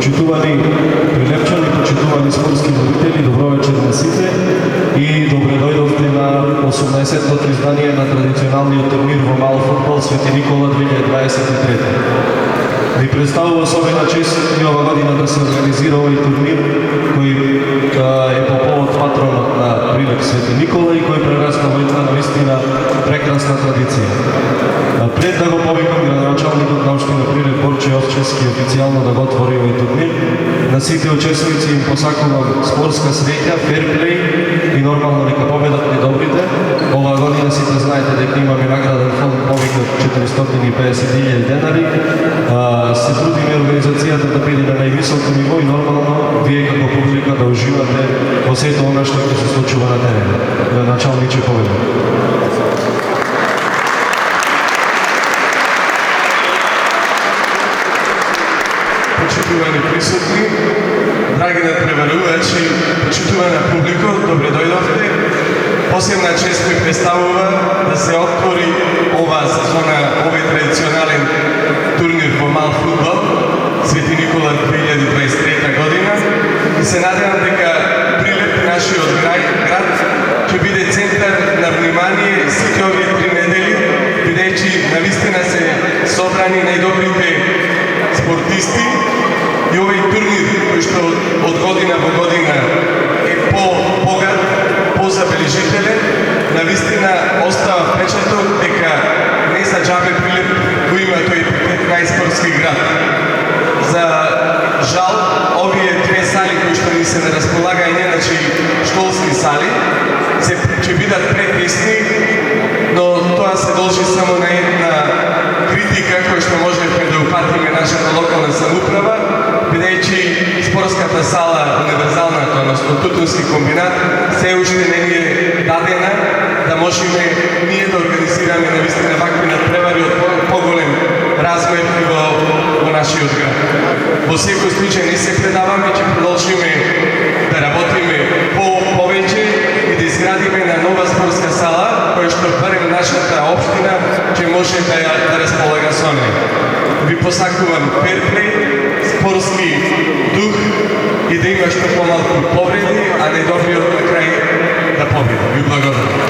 Почитувани прилепчани, почитувани спортски любители, добро вечер на сите и добре дојдовте на 18-тото издание на традиционалниот турнир во мал фудбал Свети Никола 2023. Ни представува особена чест и ова година да се организира овој турнир кој е по повод патронот на Прилеп Свети Никола и кој прераста во една навистина прекрасна традиција. Пред да го повикам градоначалникот на општина Прилеп Борче Овчевски официјално да го отвори овој турнир, на сите учесници им посакувам спортска среќа, ферплей и нормално нека победат најдобрите. Оваа година сите знаете дека имаме награден фонд повеќе од 450.000 денари. Се трудиме организацијата да биде на највисоко ниво и нормално вие како публика да уживате во сето она што ќе се случува на терен. Началниче победа. Почитувани присутни, драги надпреварувачи, почитувана публико, добре дојдовте. Посебна чест ми представува да се отвори оваа сезона, овој традиционален турнир во мал фудбал Свети Никола 2023 година и се надевам дека Прилеп, нашиот град, ќе биде центар на внимание сите овие 3 недели, бидејќи навистина се собрани најдобрите спортисти и овој турнир кој што од година во година е по-богат, по-забележителен, навистина остава впечаток дека не за џабе Прилеп го има тој најспортски град. За жал, овие 2 сали кои што ни се на располагање, значи школски сали, ќе бидат претесни, но тоа се должи само на една критика која што можеме да упатиме нашата локална самоуправа, бидејќи спортската сала, универзалната, односно тутунски комбинат, се уште не ни е дадена да можеме ние да организираме навистина вакви надпревари од поголем размер во нашиот град. Во секој случај не се предаваме, ќе продолжиме да работиме повеќе и да изградиме на нова спортска сала, која што барем нашата општина ќе може да располага со неја. Ви посакувам ферплей, спортски дух и да има што помалку повреди, а најдобриот на крај да победи. Ви благодарам.